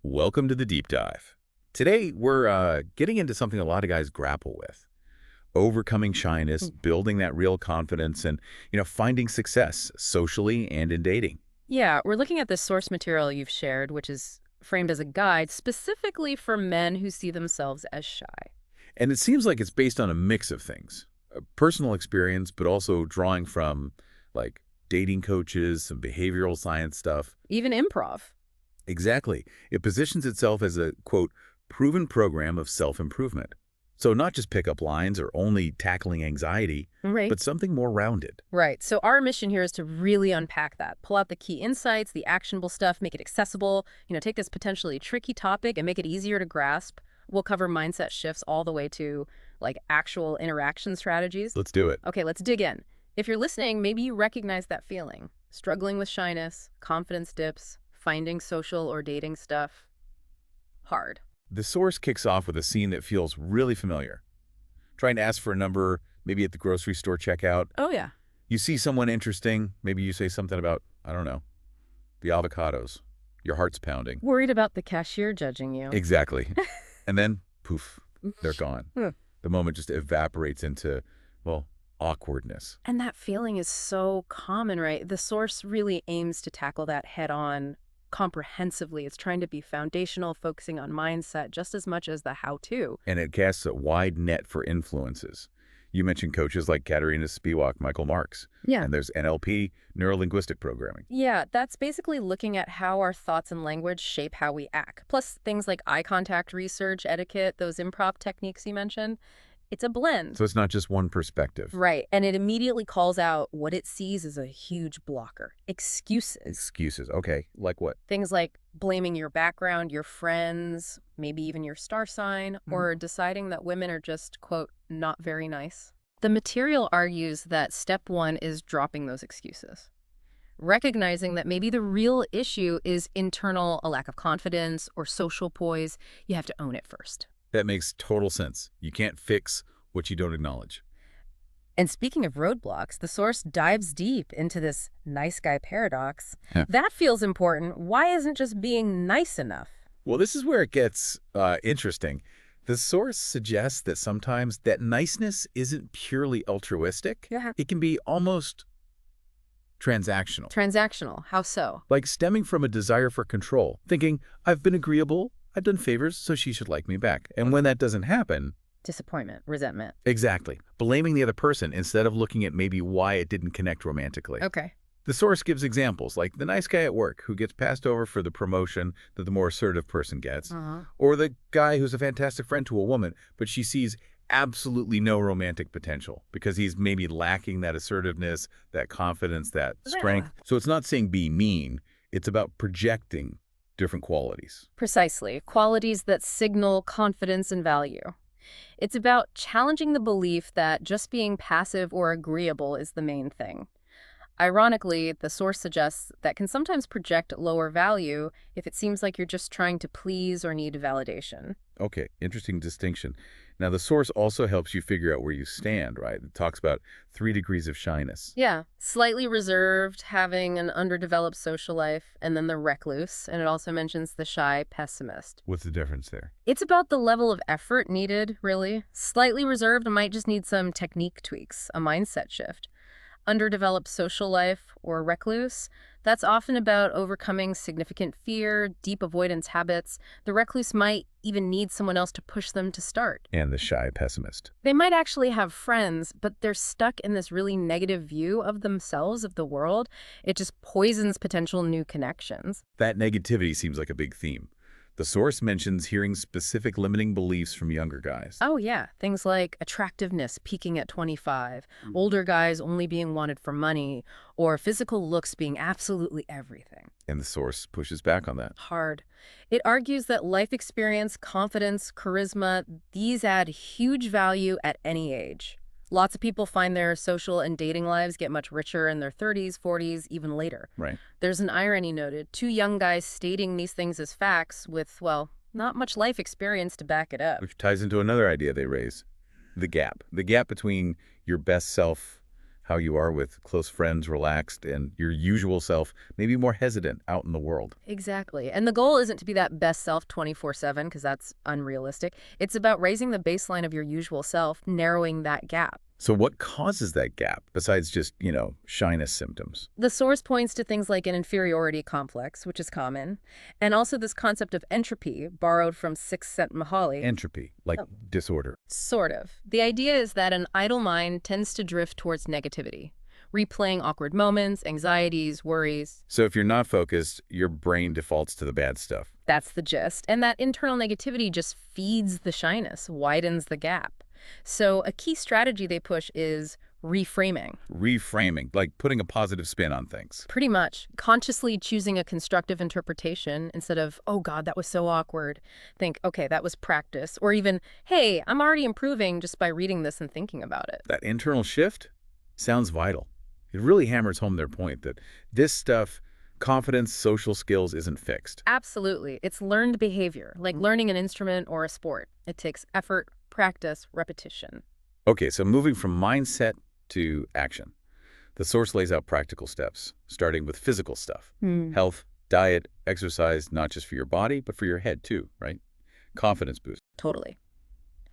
Welcome to the deep dive. Today, we're getting into something a lot of guys grapple with. Overcoming shyness, building that real confidence, and, finding success socially and in dating. Yeah, we're looking at the source material you've shared, which is framed as a guide specifically for men who see themselves as shy. And it seems like it's based on a mix of things. A personal experience, but also drawing from, like, dating coaches, some behavioral science stuff. Even improv. Exactly. It positions itself as a, quote, proven program of self-improvement. So not just pickup lines or only tackling anxiety, Right. but something more rounded. Right. So our mission here is to really unpack that, pull out the key insights, the actionable stuff, make it accessible, take this potentially tricky topic and make it easier to grasp. We'll cover mindset shifts all the way to like actual interaction strategies. Let's do it. Okay, let's dig in. If you're listening, maybe you recognize that feeling. Struggling with shyness, confidence dips, finding social or dating stuff hard. The source kicks off with a scene that feels really familiar. Trying to ask for a number, maybe at the grocery store checkout. Oh, yeah. You see someone interesting, maybe you say something about, I don't know, the avocados. Your heart's pounding. Worried about the cashier judging you. Exactly. And then, poof, they're gone. Hmm. The moment just evaporates into, well, awkwardness. And that feeling is so common, right? The source really aims to tackle that head on comprehensively. It's trying to be foundational, focusing on mindset just as much as the how-to. And it casts a wide net for influences. You mentioned coaches like Katerina Spivak, Michael Marks. Yeah. And there's NLP, neuro-linguistic programming. Yeah, that's basically looking at how our thoughts and language shape how we act. Plus things like eye contact research, etiquette, those improv techniques you mentioned. It's a blend. So it's not just one perspective. Right. And it immediately calls out what it sees as a huge blocker. Excuses. Excuses. Okay. Like what? Things like blaming your background, your friends, maybe even your star sign, or deciding that women are just, quote, not very nice. The material argues that step one is dropping those excuses. Recognizing that maybe the real issue is internal, a lack of confidence, or social poise. You have to own it first. That makes total sense. You can't fix what you don't acknowledge. And speaking of roadblocks, the source dives deep into this nice guy paradox. Yeah. That feels important. Why isn't just being nice enough? Well, this is where it gets interesting. The source suggests that sometimes that niceness isn't purely altruistic. Yeah. It can be almost transactional. Transactional. How so? Like stemming from a desire for control, thinking, I've been agreeable, I've done favors, so she should like me back. And when that doesn't happen, Disappointment, resentment. exactly, blaming the other person instead of looking at maybe why it didn't connect romantically. Okay. The source gives examples like the nice guy at work who gets passed over for the promotion that the more assertive person gets, or the guy who's a fantastic friend to a woman, but she sees absolutely no romantic potential because he's maybe lacking that assertiveness, that confidence, that strength. So it's not saying be mean, it's about projecting different qualities. Precisely. Qualities that signal confidence and value. It's about challenging the belief that just being passive or agreeable is the main thing. Ironically, the source suggests that can sometimes project lower value if it seems like you're just trying to please or need validation. Okay, interesting distinction. Now, the source also helps you figure out where you stand, right? It talks about 3 degrees of shyness. Yeah, slightly reserved, having an underdeveloped social life, and then the recluse, and it also mentions the shy pessimist. What's the difference there? It's about the level of effort needed, really. Slightly reserved might just need some technique tweaks, a mindset shift. Underdeveloped social life or recluse, that's often about overcoming significant fear, deep avoidance habits. The recluse might even need someone else to push them to start. And the shy pessimist. They might actually have friends, but they're stuck in this really negative view of themselves, of the world. It just poisons potential new connections. That negativity seems like a big theme. The source mentions hearing specific limiting beliefs from younger guys. Oh, yeah. Things like attractiveness peaking at 25, older guys only being wanted for money, or physical looks being absolutely everything. And the source pushes back on that. Hard. It argues that life experience, confidence, charisma, these add huge value at any age. Lots of people find their social and dating lives get much richer in their 30s, 40s, even later. Right. There's an irony noted. 2 young guys stating these things as facts with, well, not much life experience to back it up. Which ties into another idea they raise, the gap. The gap between your best self, how you are with close friends, relaxed, and your usual self, maybe more hesitant out in the world. Exactly. And the goal isn't to be that best self 24/7, because that's unrealistic. It's about raising the baseline of your usual self, narrowing that gap. So what causes that gap, besides just, shyness symptoms? The source points to things like an inferiority complex, which is common, and also this concept of entropy, borrowed from Csikszentmihalyi. Entropy, like disorder. Sort of. The idea is that an idle mind tends to drift towards negativity, replaying awkward moments, anxieties, worries. So if you're not focused, your brain defaults to the bad stuff. That's the gist. And that internal negativity just feeds the shyness, widens the gap. So a key strategy they push is reframing. Reframing, like putting a positive spin on things. Pretty much. Consciously choosing a constructive interpretation instead of, oh God, that was so awkward. Think, okay, that was practice. Or even, hey, I'm already improving just by reading this and thinking about it. That internal shift sounds vital. It really hammers home their point that this stuff, confidence, social skills, isn't fixed. Absolutely. It's learned behavior, like learning an instrument or a sport. It takes effort, practice, repetition. Okay, so moving from mindset to action. The source lays out practical steps, starting with physical stuff. Health, diet, exercise, not just for your body, but for your head too, right? Confidence boost. Totally.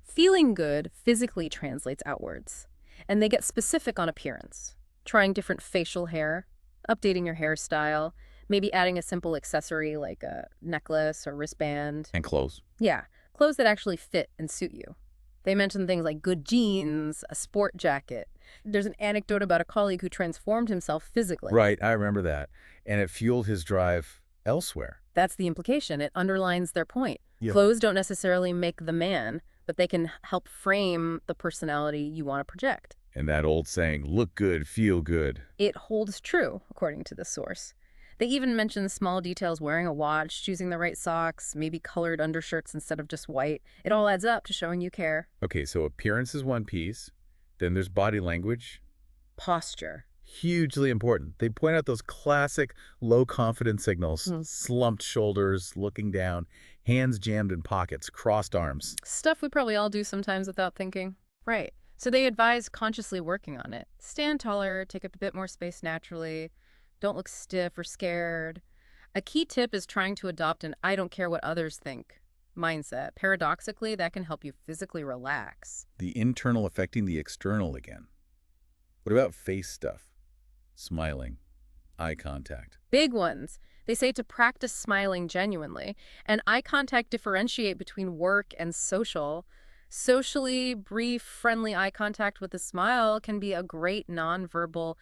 Feeling good physically translates outwards, and they get specific on appearance. Trying different facial hair, updating your hairstyle, maybe adding a simple accessory like a necklace or wristband. And clothes. Yeah, clothes that actually fit and suit you. They mention things like good jeans, a sport jacket. There's an anecdote about a colleague who transformed himself physically. Right, I remember that. And it fueled his drive elsewhere. That's the implication. It underlines their point. Yeah. Clothes don't necessarily make the man, but they can help frame the personality you want to project. And that old saying, look good, feel good. It holds true, according to the source. They even mention small details: wearing a watch, choosing the right socks, maybe colored undershirts instead of just white. It all adds up to showing you care. Okay, so appearance is one piece. Then there's body language. Posture. Hugely important. They point out those classic low confidence signals. Slumped shoulders, looking down, hands jammed in pockets, crossed arms. Stuff we probably all do sometimes without thinking. Right. So they advise consciously working on it. Stand taller, take up a bit more space naturally. Don't look stiff or scared. A key tip is trying to adopt an I don't care what others think mindset. Paradoxically, that can help you physically relax. The internal affecting the external again. What about face stuff? Smiling, eye contact. Big ones. They say to practice smiling genuinely, and eye contact differentiate between work and social. Socially, brief, friendly eye contact with a smile can be a great nonverbal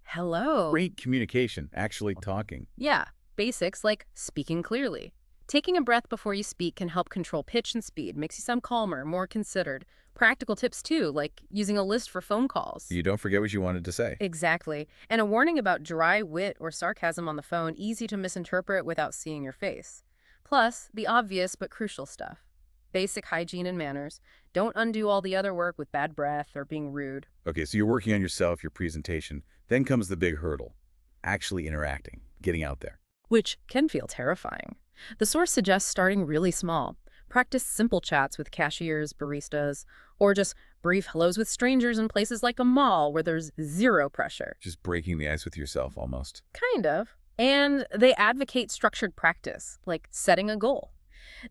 hello. Great communication, actually talking. Yeah, basics like speaking clearly. Taking a breath before you speak can help control pitch and speed, makes you sound calmer, more considered. Practical tips too, like using a list for phone calls. You don't forget what you wanted to say. Exactly. And a warning about dry wit or sarcasm on the phone, easy to misinterpret without seeing your face. Plus, the obvious but crucial stuff. Basic hygiene and manners. Don't undo all the other work with bad breath or being rude. Okay, so you're working on yourself, your presentation. Then comes the big hurdle. Actually interacting, getting out there. Which can feel terrifying. The source suggests starting really small. Practice simple chats with cashiers, baristas, or just brief hellos with strangers in places like a mall where there's zero pressure. Just breaking the ice with yourself, almost. Kind of. And they advocate structured practice, like setting a goal.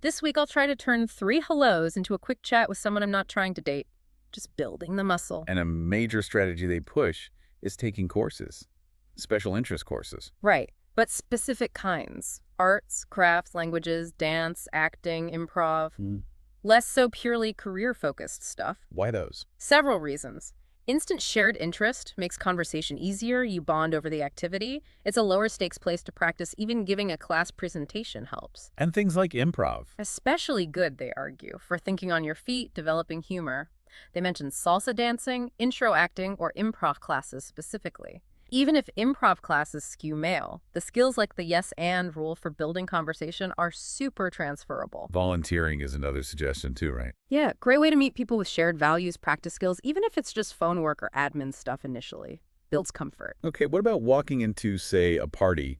This week, I'll try to turn 3 hellos into a quick chat with someone I'm not trying to date. Just building the muscle. And a major strategy they push is taking courses, special interest courses. Right, but specific kinds. Arts, crafts, languages, dance, acting, improv. Less so purely career-focused stuff. Why those? Several reasons. Instant shared interest makes conversation easier. You bond over the activity. It's a lower stakes place to practice. Even giving a class presentation helps. And things like improv. Especially good, they argue, for thinking on your feet, developing humor. They mention salsa dancing, intro acting, or improv classes specifically. Even if improv classes skew male, the skills like the yes and rule for building conversation are super transferable. Volunteering is another suggestion too, right? Yeah, great way to meet people with shared values, practice skills, even if it's just phone work or admin stuff initially. Builds comfort. Okay, what about walking into, say, a party?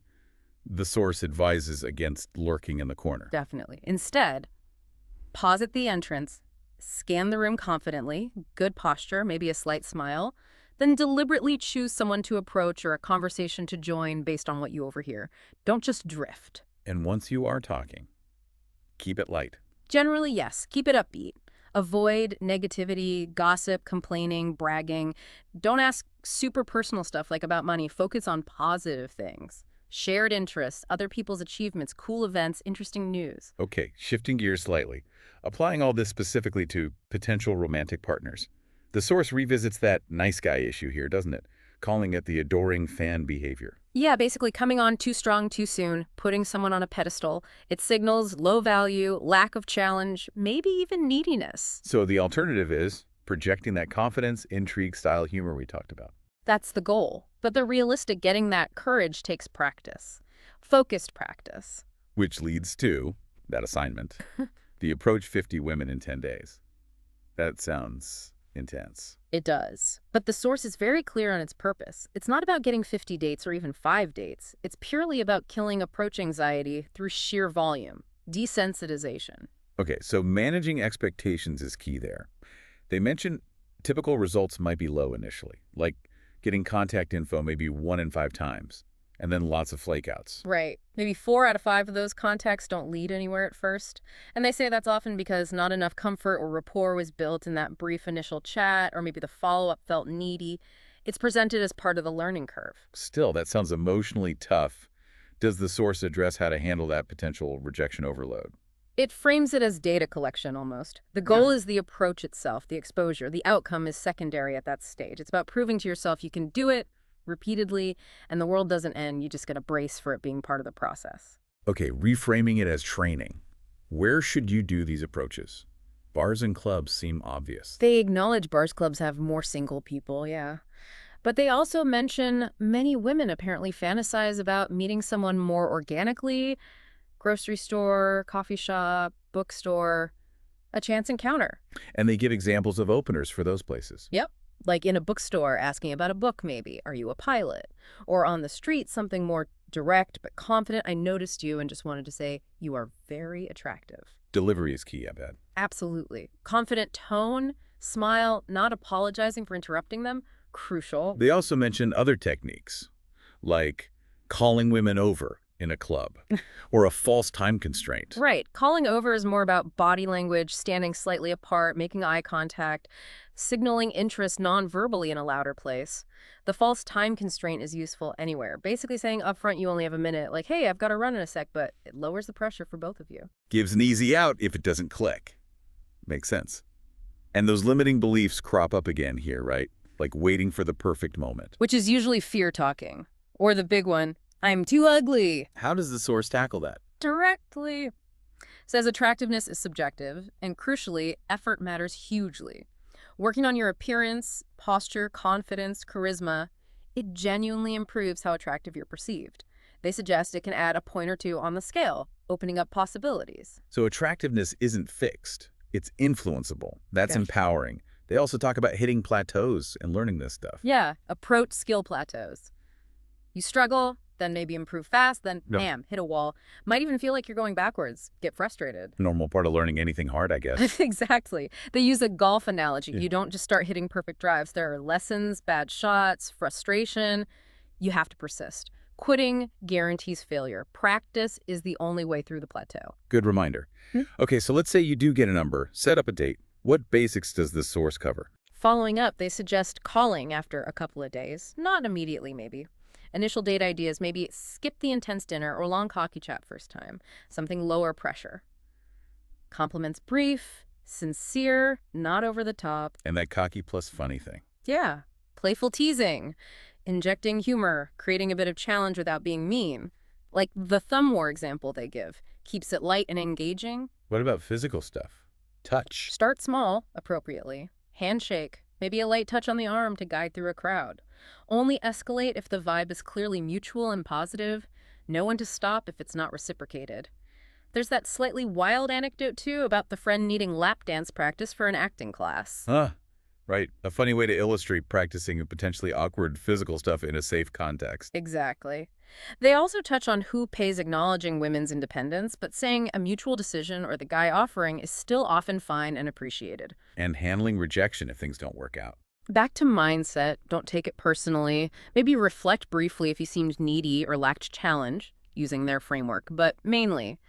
The source advises against lurking in the corner. Definitely. Instead, pause at the entrance, scan the room confidently, good posture, maybe a slight smile, then deliberately choose someone to approach or a conversation to join based on what you overhear. Don't just drift. And once you are talking, keep it light. Generally, yes, keep it upbeat. Avoid negativity, gossip, complaining, bragging. Don't ask super personal stuff like about money. Focus on positive things. Shared interests, other people's achievements, cool events, interesting news. Okay, shifting gears slightly. Applying all this specifically to potential romantic partners. The source revisits that nice guy issue here, doesn't it? Calling it the adoring fan behavior. Yeah, basically coming on too strong too soon, putting someone on a pedestal. It signals low value, lack of challenge, maybe even neediness. So the alternative is projecting that confidence, intrigue style humor we talked about. That's the goal. But the realistic getting that courage takes practice. Focused practice. Which leads to that assignment. The approach 50 women in 10 days. That sounds intense. It does. But the source is very clear on its purpose. It's not about getting 50 dates or even 5 dates. It's purely about killing approach anxiety through sheer volume, desensitization. Okay, so managing expectations is key there. They mention typical results might be low initially, like getting contact info maybe 1 in 5 times, and then lots of flakeouts. Right. Maybe 4 out of 5 of those contacts don't lead anywhere at first. And they say that's often because not enough comfort or rapport was built in that brief initial chat, or maybe the follow-up felt needy. It's presented as part of the learning curve. Still, that sounds emotionally tough. Does the source address how to handle that potential rejection overload? It frames it as data collection almost. The goal is the approach itself, the exposure. The outcome is secondary at that stage. It's about proving to yourself you can do it repeatedly, and the world doesn't end. You just got to brace for it being part of the process. Okay, reframing it as training. Where should you do these approaches? Bars and clubs seem obvious. They acknowledge bars clubs have more single people, yeah. But they also mention many women apparently fantasize about meeting someone more organically. Grocery store, coffee shop, bookstore, a chance encounter. And they give examples of openers for those places. Yep. Like in a bookstore, asking about a book maybe. Are you a pilot? Or on the street, something more direct but confident. I noticed you and just wanted to say, you are very attractive. Delivery is key, I bet. Absolutely. Confident tone, smile, not apologizing for interrupting them. Crucial. They also mention other techniques, like calling women over in a club, or a false time constraint. Right. Calling over is more about body language, standing slightly apart, making eye contact, signaling interest non-verbally in a louder place. The false time constraint is useful anywhere. Basically saying upfront you only have a minute, like, hey, I've got to run in a sec, but it lowers the pressure for both of you. Gives an easy out if it doesn't click. Makes sense. And those limiting beliefs crop up again here, right? Like waiting for the perfect moment. Which is usually fear talking. Or the big one, I'm too ugly. How does the source tackle that? Directly. Says attractiveness is subjective, and crucially, effort matters hugely. Working on your appearance, posture, confidence, charisma, it genuinely improves how attractive you're perceived. They suggest it can add a point or 2 on the scale, opening up possibilities. So attractiveness isn't fixed. It's influenceable. That's Gotcha. empowering. They also talk about hitting plateaus and learning this stuff. Yeah, approach skill plateaus. You struggle, then maybe improve fast, then bam, hit a wall. Might even feel like you're going backwards, get frustrated. Normal part of learning anything hard, I guess. Exactly. They use a golf analogy. You don't just start hitting perfect drives. There are lessons, bad shots, frustration. You have to persist. Quitting guarantees failure. Practice is the only way through the plateau. Good reminder. Okay, so let's say you do get a number, set up a date. What basics does this source cover? Following up, they suggest calling after a couple of days. Not immediately, maybe. Initial date ideas, maybe skip the intense dinner or long coffee chat first time. Something lower pressure. Compliments brief, sincere, not over the top. And that cocky plus funny thing. Yeah. Playful teasing. Injecting humor, creating a bit of challenge without being mean. Like the thumb war example they give. Keeps it light and engaging. What about physical stuff? Touch. Start small, appropriately. Handshake. Maybe a light touch on the arm to guide through a crowd. Only escalate if the vibe is clearly mutual and positive. Know when to stop if it's not reciprocated. There's that slightly wild anecdote, too, about the friend needing lap dance practice for an acting class. Right. A funny way to illustrate practicing potentially awkward physical stuff in a safe context. Exactly. They also touch on who pays acknowledging women's independence, but saying a mutual decision or the guy offering is still often fine and appreciated. And handling rejection if things don't work out. Back to mindset, don't take it personally. Maybe reflect briefly if you seemed needy or lacked challenge using their framework, but mainly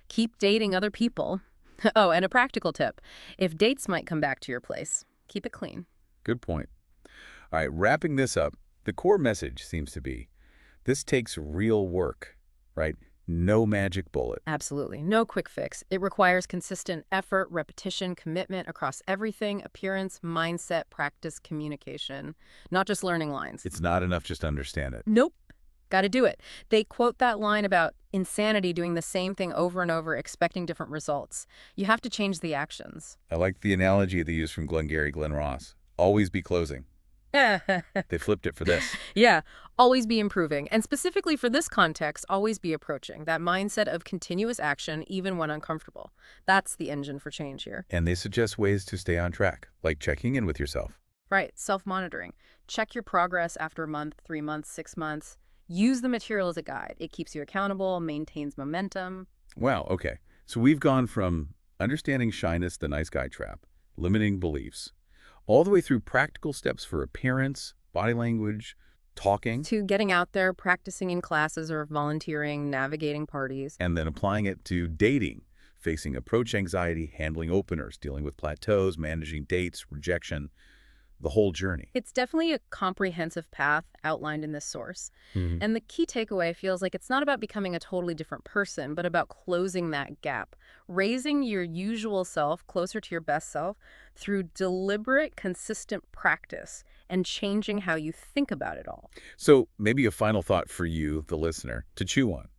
keep dating other people. Oh, and a practical tip. If dates might come back to your place, keep it clean. Good point. All right, wrapping this up, the core message seems to be, this takes real work, right? No magic bullet. Absolutely. No quick fix. It requires consistent effort, repetition, commitment across everything: appearance, mindset, practice, communication, not just learning lines. It's not enough just to understand it. Nope. Got to do it. They quote that line about insanity doing the same thing over and over, expecting different results. You have to change the actions. I like the analogy they use from Glengarry Glen Ross. Always be closing. They flipped it for this. Yeah, always be improving. And specifically for this context, always be approaching. That mindset of continuous action, even when uncomfortable. That's the engine for change here. And they suggest ways to stay on track, like checking in with yourself. Right, self-monitoring. Check your progress after a month, 3 months, 6 months. Use the material as a guide. It keeps you accountable, maintains momentum. Wow, okay. So we've gone from understanding shyness, the nice guy trap, limiting beliefs, all the way through practical steps for appearance, body language, talking, To getting out there, practicing in classes or volunteering, navigating parties. and then applying it to dating, facing approach anxiety, handling openers, dealing with plateaus, managing dates, rejection, the whole journey. It's definitely a comprehensive path outlined in this source. And the key takeaway feels like it's not about becoming a totally different person, but about closing that gap, raising your usual self closer to your best self through deliberate, consistent practice and changing how you think about it all. So maybe a final thought for you, the listener, to chew on.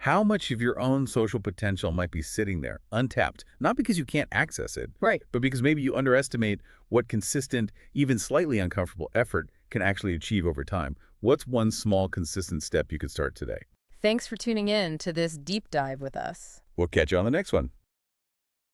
How much of your own social potential might be sitting there, untapped, not because you can't access it, Right. but because maybe you underestimate what consistent, even slightly uncomfortable effort can actually achieve over time? What's one small, consistent step you could start today? Thanks for tuning in to this deep dive with us. We'll catch you on the next one.